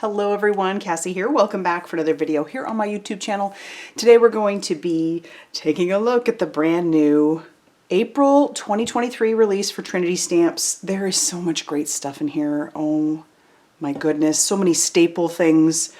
Hello everyone, Cassie here. Welcome back for another video here on my YouTube channel. Today we're going to be taking a look at the brand new April 2023 release for Trinity stamps. There is so much great stuff in here. Oh my goodness, so many staple things.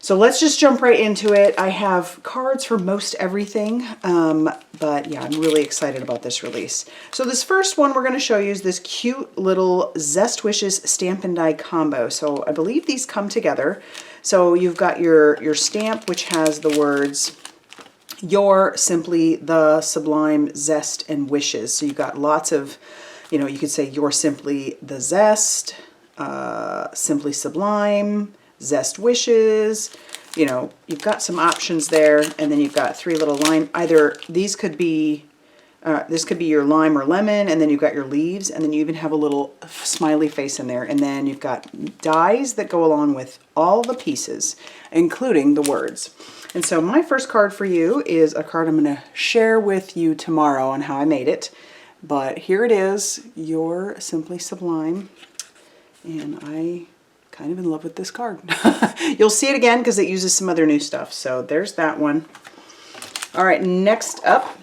So let's just jump right into it. I have cards for most everything, but yeah, I'm really excited about this release. So this first one we're going to show you is this cute little Zest Wishes stamp and die combo. So I believe these come together. So you've got your stamp, which has the words, "You're simply the sublime zest and wishes." So you've got lots of, you could say "You're simply the zest," "Simply sublime," "Zest wishes." You've got some options there, and then you've got three little lime. Either these could be, this could be your lime or lemon, and then you've got your leaves, and then you even have a little smiley face in there, and then you've got dies that go along with all the pieces, including the words. And so my first card for you is a card I'm going to share with you tomorrow on how I made it. But here it is, "You're simply sublime," and I kind of in love with this card. You'll see it again because it uses some other new stuff. So there's that one. All right, next up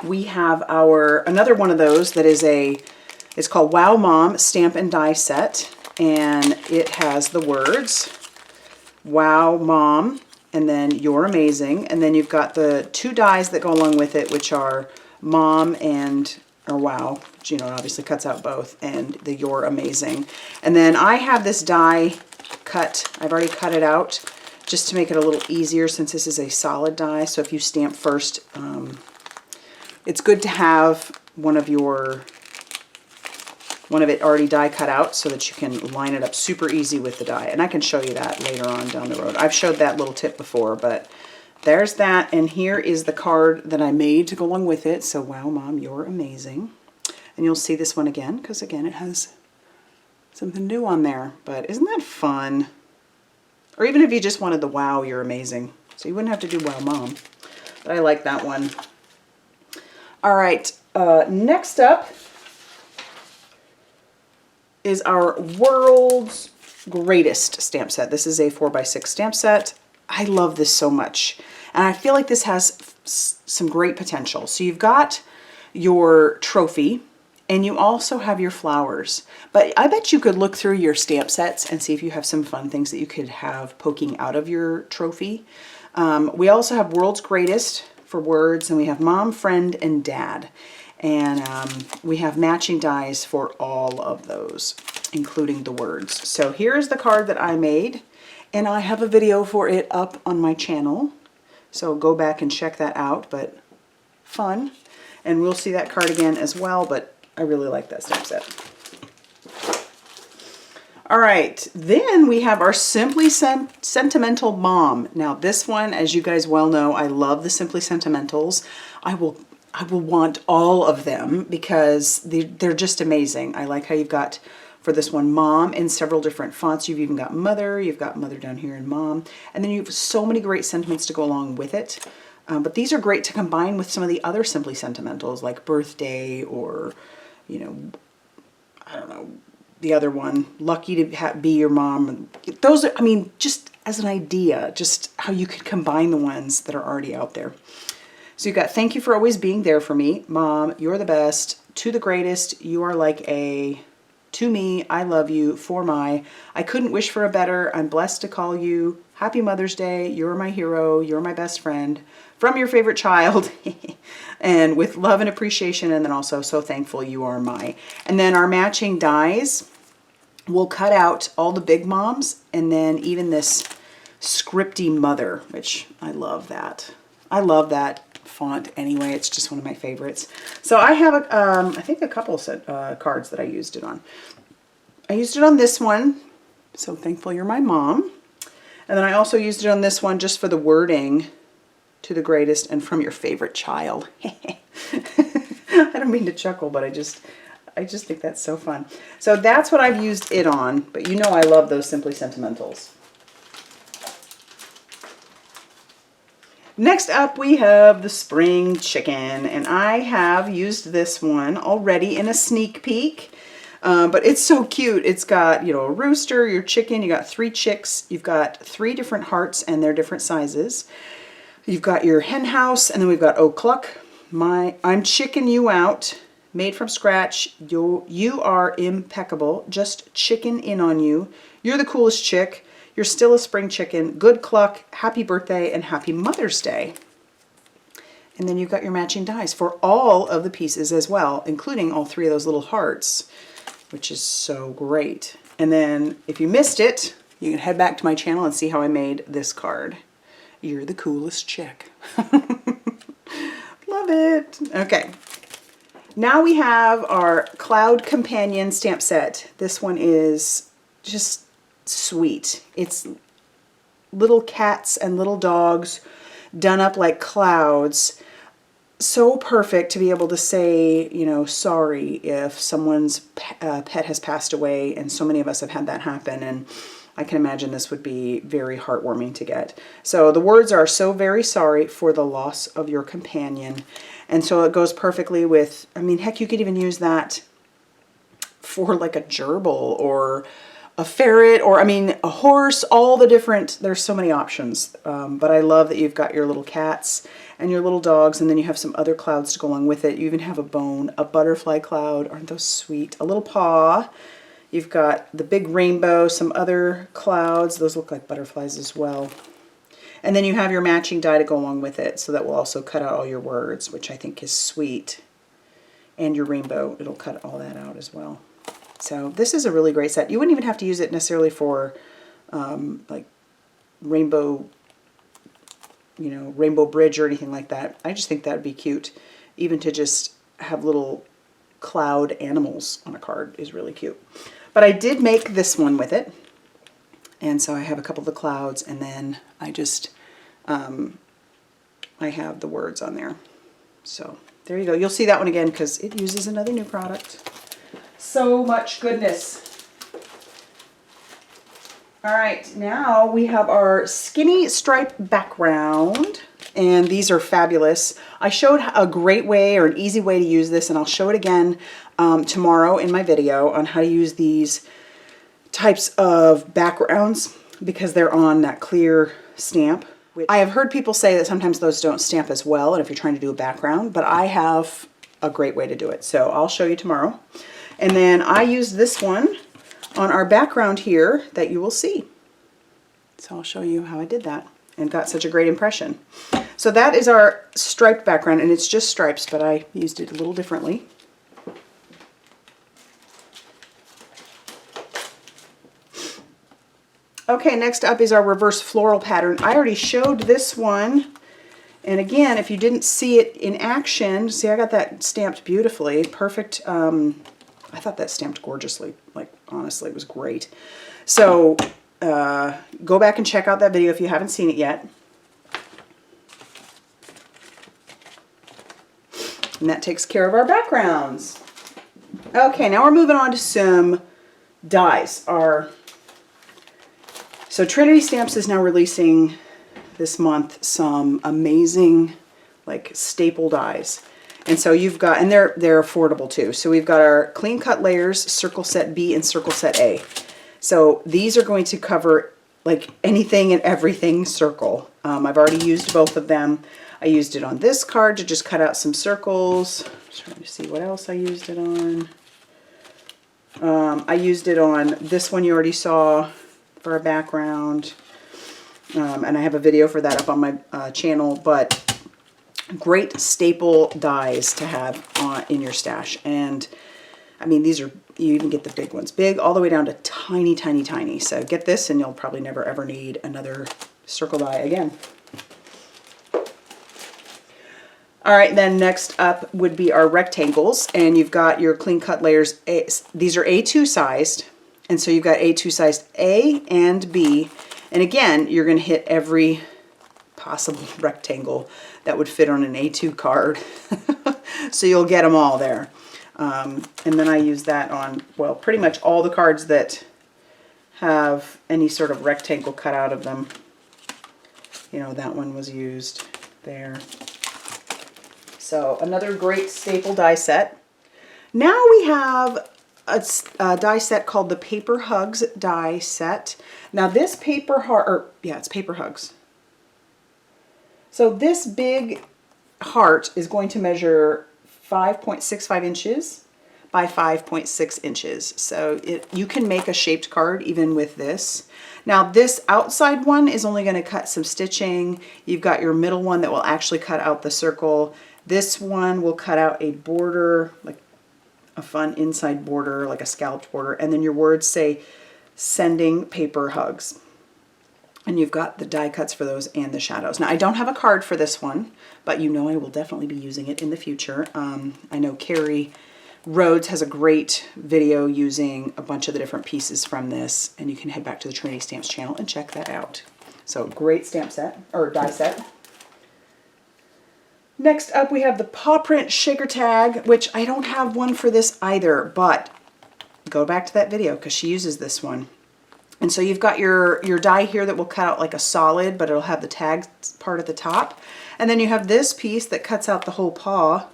we have another one of those that is it's called Wow Mom Stamp and Die Set, and it has the words "Wow Mom" and then "You're amazing," and then you've got the two dies that go along with it, which are Mom or Wow, which, it obviously cuts out both, and the "You're amazing." And then I have this die cut. I've already cut it out just to make it a little easier since this is a solid die. So if you stamp first, it's good to have one of it already die cut out so that you can line it up super easy with the die. And I can show you that later on down the road. I've showed that little tip before, but there's that. And here is the card that I made to go along with it. So "Wow Mom, you're amazing." And you'll see this one again because, again, it has something new on there. But isn't that fun? Or even if you just wanted the "Wow, you're amazing." So you wouldn't have to do "Wow Mom." But I like that one. All right, next up is our World's Greatest stamp set. This is a 4x6 stamp set. I love this so much. And I feel like this has some great potential. So you've got your trophy, and you also have your flowers. But I bet you could look through your stamp sets and see if you have some fun things that you could have poking out of your trophy. We also have World's Greatest for words, and we have Mom, Friend, and Dad. And we have matching dies for all of those, including the words. So here's the card that I made, and I have a video for it up on my channel. So go back and check that out, but fun. And we'll see that card again as well, but I really like that stamp set. All right, then we have our Simply Sentimental Mom. Now this one, as you guys well know, I love the Simply Sentimentals. I will want all of them because they're just amazing. I like how you've got, for this one, Mom in several different fonts. You've even got Mother. You've got Mother down here and Mom. And then you have so many great sentiments to go along with it. But these are great to combine with some of the other Simply Sentimentals like Birthday or, I don't know, the other one, Lucky to Be Your Mom. Those are, just as an idea, just how you could combine the ones that are already out there. So you've got "Thank you for always being there for me. Mom, you're the best. To the greatest, you are like a... To me, I love you. For my... I couldn't wish for a better. I'm blessed to call you. Happy Mother's Day. You're my hero. You're my best friend. From your favorite child." And with love and appreciation, and then also "So thankful you are my..." And then our matching dies will cut out all the big moms, and then even this scripty Mother, which I love that. I love that font anyway. It's just one of my favorites. So I have, I think, a couple of cards that I used it on. I used it on this one, "So thankful you're my mom." And then I also used it on this one just for the wording, "To the greatest," and "From your favorite child." I don't mean to chuckle, but I just think that's so fun. So that's what I've used it on, but I love those Simply Sentimentals. Next up, we have the Spring Chicken, and I have used this one already in a sneak peek. But it's so cute. It's got, you know, a rooster, your chicken, you got 3 chicks, you've got 3 different hearts and they're different sizes. You've got your hen house, and then we've got oh cluck. I'm chicking you out, made from scratch. You are impeccable. Just chicken in on you. You're the coolest chick. You're still a spring chicken. Good cluck. Happy birthday and happy Mother's Day. And then you've got your matching dies for all of the pieces as well, including all 3 of those little hearts, which is so great. And then if you missed it, you can head back to my channel and see how I made this card. You're the coolest chick. Love it. Okay. Now we have our Cloud Companion stamp set. This one is just sweet. It's little cats and little dogs done up like clouds. So perfect to be able to say, you know, sorry if someone's pet has passed away, and so many of us have had that happen, and I can imagine this would be very heartwarming to get. So the words are, so very sorry for the loss of your companion. And so it goes perfectly with, I mean, heck, you could even use that for like a gerbil or a ferret, or I mean, a horse, all the different, there's so many options. But I love that you've got your little cats and your little dogs, and then you have some other clouds to go along with it. You even have a bone, a butterfly cloud. Aren't those sweet? A little paw. You've got the big rainbow, some other clouds. Those look like butterflies as well. And then you have your matching die to go along with it. So that will also cut out all your words, which I think is sweet. And your rainbow, it'll cut all that out as well. So this is a really great set. You wouldn't even have to use it necessarily for like rainbow, you know, rainbow bridge or anything like that. I just think that would be cute. Even to just have little cloud animals on a card is really cute. But I did make this one with it. And so I have a couple of the clouds, and then I just, I have the words on there. So there you go. You'll see that one again because it uses another new product. So much goodness. All right, now we have our skinny stripe background, and these are fabulous. I showed a great way or an easy way to use this, and I'll show it again tomorrow in my video on how to use these types of backgrounds because they're on that clear stamp. I have heard people say that sometimes those don't stamp as well, and if you're trying to do a background, but I have a great way to do it. So I'll show you tomorrow. And then I used this one on our background here that you will see. So I'll show you how I did that and got such a great impression. So that is our striped background, and it's just stripes, but I used it a little differently. Okay, next up is our reverse floral pattern. I already showed this one. And again, if you didn't see it in action, see, I got that stamped beautifully. Perfect. I thought that stamped gorgeously. Like, honestly, it was great. So go back and check out that video if you haven't seen it yet. And that takes care of our backgrounds. Okay, now we're moving on to some dies. So Trinity Stamps is now releasing this month some amazing like staple dies. And so you've got, and they're affordable too. So we've got our clean cut layers, circle set B and circle set A. So these are going to cover like anything and everything circle. I've already used both of them. I used it on this card to just cut out some circles. I'm trying to see what else I used it on. I used it on this one you already saw for a background. And I have a video for that up on my channel, but great staple dies to have in your stash. And I mean, these are, you even get the big ones, big all the way down to tiny, tiny, tiny. So get this and you'll probably never ever need another circle die again. All right, then next up would be our rectangles, and you've got your clean cut layers. These are A2 sized, and so you've got A2 sized A and B. And again, you're going to hit every possible rectangle that would fit on an A2 card. So you'll get them all there. And then I use that on, well, pretty much all the cards that have any sort of rectangle cut out of them. You know, that one was used there. So another great staple die set. Now we have a die set called the Paper Hugs die set. Now this it's Paper Hugs. So this big heart is going to measure 5.65 inches by 5.6 inches. So you can make a shaped card even with this. Now this outside one is only going to cut some stitching. You've got your middle one that will actually cut out the circle. This one will cut out a border, like a fun inside border, like a scalloped border. And then your words say, sending paper hugs. And you've got the die cuts for those and the shadows. Now I don't have a card for this one, but you know I will definitely be using it in the future. I know Carrie Rhodes has a great video using a bunch of the different pieces from this, and you can head back to the Trinity Stamps channel and check that out. So great stamp set, or die set. Next up we have the paw print shaker tag, which I don't have one for this either, but go back to that video because she uses this one. And so you've got your die here that will cut out like a solid, but it'll have the tag part at the top. And then you have this piece that cuts out the whole paw.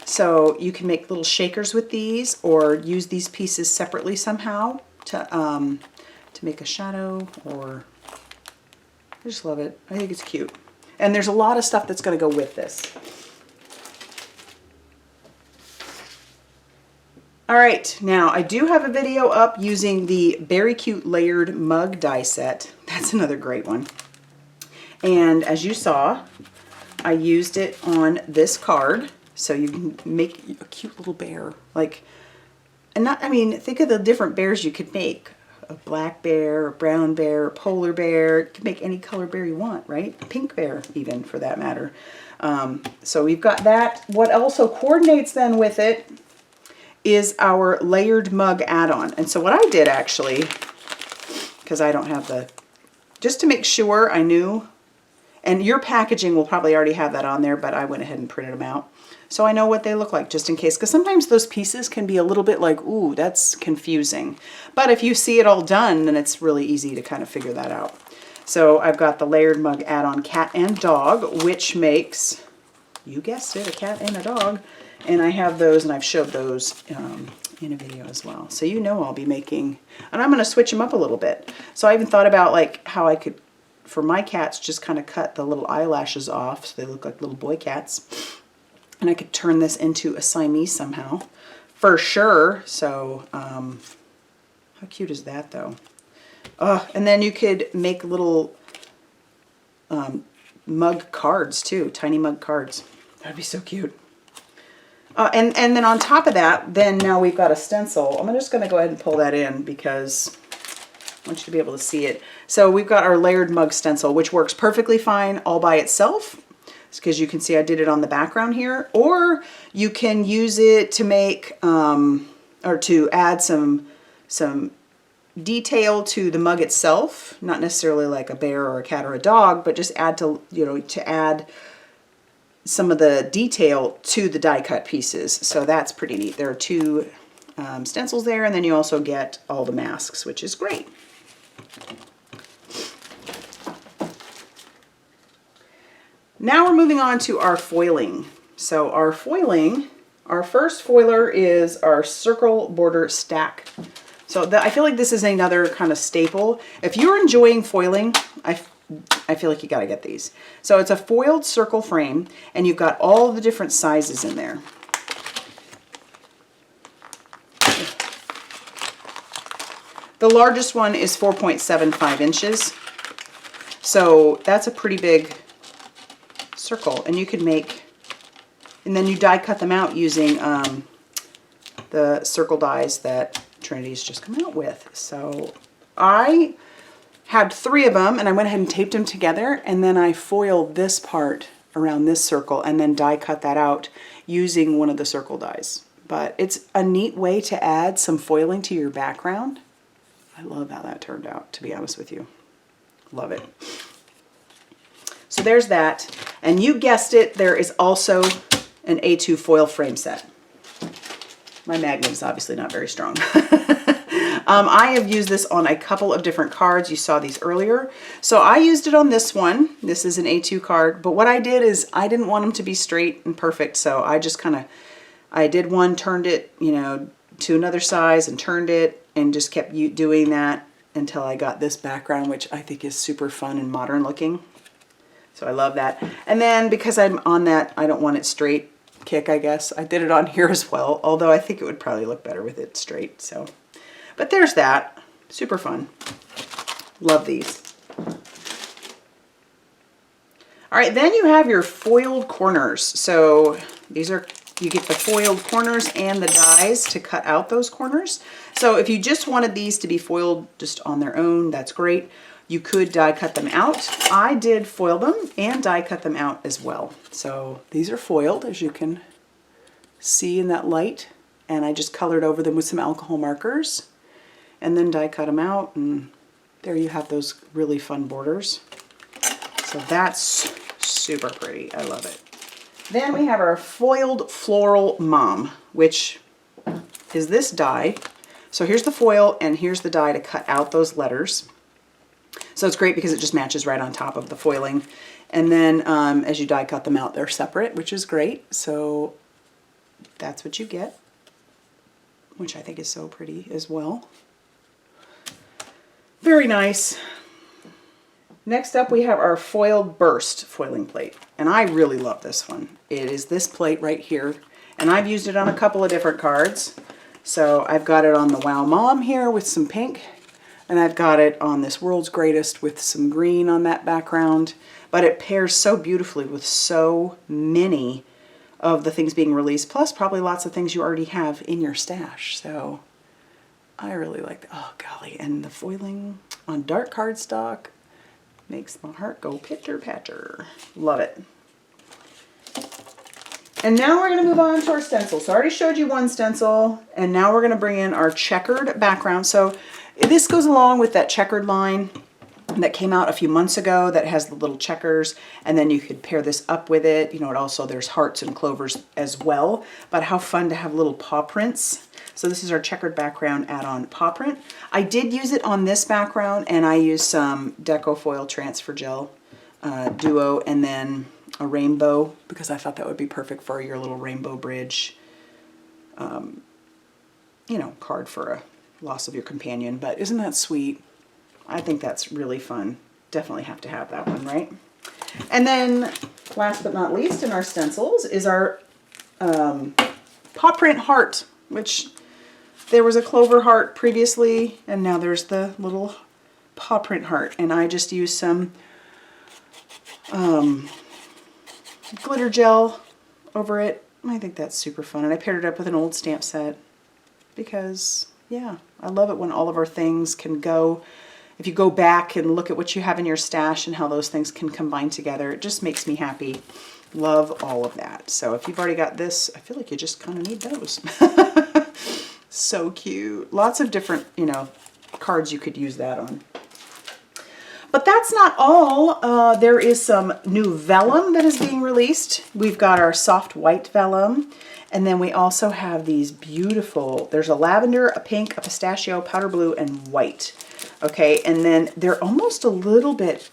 So you can make little shakers with these or use these pieces separately somehow to make a shadow, or I just love it. I think it's cute. And there's a lot of stuff that's going to go with this. All right, now I do have a video up using the Very Cute Layered Mug die set. That's another great one. And as you saw, I used it on this card. So you can make a cute little bear, like, and not, I mean, think of the different bears you could make. A black bear, a brown bear, a polar bear. You can make any color bear you want, right? A pink bear, even, for that matter. So we've got that. What also coordinates then with it is our layered mug add-on. And so what I did actually, because I don't have the, just to make sure I knew, and your packaging will probably already have that on there, but I went ahead and printed them out. So I know what they look like just in case, because sometimes those pieces can be a little bit like, ooh, that's confusing. But if you see it all done, then it's really easy to kind of figure that out. So I've got the layered mug add-on cat and dog, which makes, you guessed it, a cat and a dog. And I have those, and I've showed those in a video as well. So you know I'll be making, and I'm going to switch them up a little bit. So I even thought about like how I could, for my cats, just kind of cut the little eyelashes off so they look like little boy cats. And I could turn this into a Siamese somehow, for sure. So how cute is that though? And then you could make little mug cards too, tiny mug cards. That'd be so cute. And then on top of that, then now we've got a stencil. I'm just going to go ahead and pull that in because I want you to be able to see it. So we've got our layered mug stencil, which works perfectly fine all by itself, because you can see I did it on the background here, or you can use it to make or to add some detail to the mug itself, not necessarily like a bear or a cat or a dog, but just add to, you know, to add some of the detail to the die cut pieces. So that's pretty neat. There are two stencils there, and then you also get all the masks, which is great. Now we're moving on to our foiling. So our foiling, our first foiler is our circle border stack. So I feel like this is another kind of staple. If you're enjoying foiling, I feel like you got to get these. So it's a foiled circle frame, and you've got all the different sizes in there. The largest one is 4.75 inches. So that's a pretty big circle, and you could make, and then you die cut them out using the circle dies that Trinity's just come out with. So I had 3 of them, and I went ahead and taped them together, and then I foiled this part around this circle and then die cut that out using one of the circle dies. But it's a neat way to add some foiling to your background. I love how that turned out, to be honest with you. Love it. So there's that. And you guessed it, there is also an A2 foil frame set. My magnet is obviously not very strong. I have used this on a couple of different cards. You saw these earlier. So I used it on this one. This is an A2 card. But what I did is I didn't want them to be straight and perfect. So I just kind of, I did one, turned it, you know, to another size and turned it and just kept doing that until I got this background, which I think is super fun and modern looking. So I love that. And then because I'm on that I don't want it straight kick, I guess, I did it on here as well, although I think it would probably look better with it straight. So, but there's that. Super fun. Love these. All right, then you have your foiled corners. So these are, you get the foiled corners and the dies to cut out those corners. So if you just wanted these to be foiled just on their own, that's great. You could die cut them out. I did foil them and die cut them out as well. So these are foiled, as you can see in that light. And I just colored over them with some alcohol markers and then die cut them out. And there you have those really fun borders. So that's super pretty. I love it. Then we have our foiled floral mom, which is this die. So here's the foil and here's the die to cut out those letters. So it's great because it just matches right on top of the foiling. And then as you die cut them out, they're separate, which is great. So that's what you get, which I think is so pretty as well. Very nice. Next up, we have our foiled burst foiling plate. And I really love this one. It is this plate right here. And I've used it on a couple of different cards. So I've got it on the Wow Mom here with some pink. And I've got it on this World's Greatest with some green on that background. But it pairs so beautifully with so many of the things being released. Plus probably lots of things you already have in your stash. So I really like that. Oh golly. And the foiling on dark cardstock makes my heart go pitter-patter. Love it. And now we're going to move on to our stencil. So I already showed you one stencil, and now we're going to bring in our checkered background. So this goes along with that checkered line that came out a few months ago that has the little checkers, and then you could pair this up with it. You know, it also, there's hearts and clovers as well, but how fun to have little paw prints. So this is our checkered background add-on paw print. I did use it on this background, and I used some Deco Foil Transfer Gel Duo and then a rainbow because I thought that would be perfect for your little rainbow bridge, you know, card for a loss of your companion. But isn't that sweet? I think that's really fun. Definitely have to have that one, right? And then last but not least in our stencils is our paw print heart, which there was a clover heart previously, and now there's the little paw print heart. And I just used some glitter gel over it. I think that's super fun. And I paired it up with an old stamp set because, yeah, I love it when all of our things can go. If you go back and look at what you have in your stash and how those things can combine together, it just makes me happy. Love all of that. So if you've already got this, I feel like you just kind of need those. So cute. Lots of different, you know, cards you could use that on. But that's not all. There is some new vellum that is being released. We've got our soft white vellum. And then we also have these beautiful, there's a lavender, a pink, a pistachio, powder blue, and white. Okay, and then they're almost a little bit,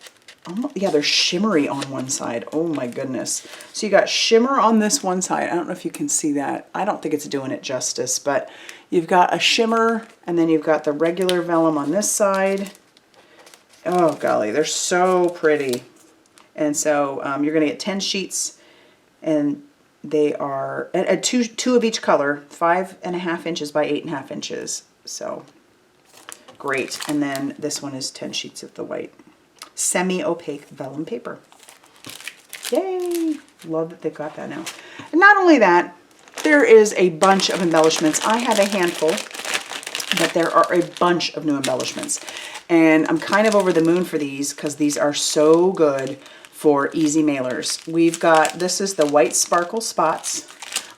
yeah, they're shimmery on one side. Oh my goodness. So you got shimmer on this one side. I don't know if you can see that. I don't think it's doing it justice, but you've got a shimmer, and then you've got the regular vellum on this side. Oh golly, they're so pretty. And so you're going to get 10 sheets, and they are two of each color, 5.5 inches by 8.5 inches. So great. And then this one is 10 sheets of the white semi-opaque vellum paper. Yay! Love that they've got that now. And not only that, there is a bunch of embellishments. I have a handful, but there are a bunch of new embellishments. And I'm kind of over the moon for these because these are so good for easy mailers. We've got, this is the white sparkle spots.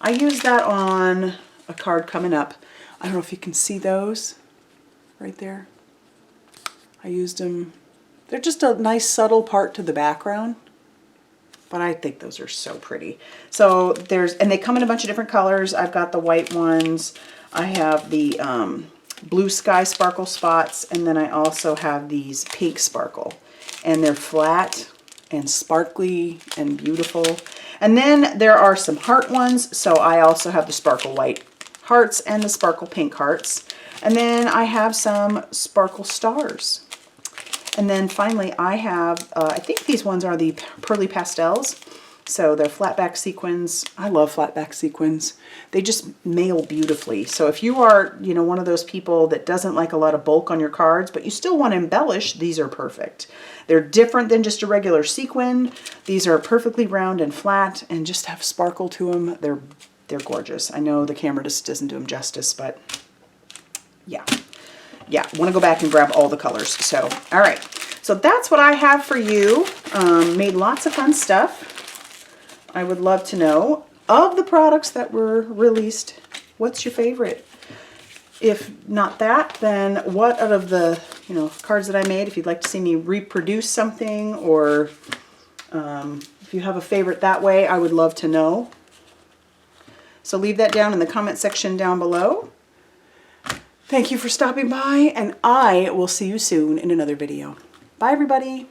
I used that on a card coming up. I don't know if you can see those right there. I used them. They're just a nice subtle part to the background, but I think those are so pretty. So there's, and they come in a bunch of different colors. I've got the white ones. I have the blue sky sparkle spots, and then I also have these pink sparkle, and they're flat and sparkly and beautiful. And then there are some heart ones, so I also have the sparkle white hearts and the sparkle pink hearts. And then I have some sparkle stars. And then finally I have, I think these ones are the pearly pastels. So they're flat back sequins. I love flat back sequins. They just mail beautifully. So if you are, you know, one of those people that doesn't like a lot of bulk on your cards, but you still want to embellish, these are perfect. They're different than just a regular sequin. These are perfectly round and flat and just have sparkle to them. They're gorgeous. I know the camera just doesn't do them justice, but yeah. Yeah, want to go back and grab all the colors. So, all right. So that's what I have for you. Made lots of fun stuff. I would love to know, of the products that were released, what's your favorite? If not that, then what out of the, you know, cards that I made, if you'd like to see me reproduce something, or if you have a favorite that way, I would love to know. So leave that down in the comment section down below. Thank you for stopping by, and I will see you soon in another video. Bye, everybody.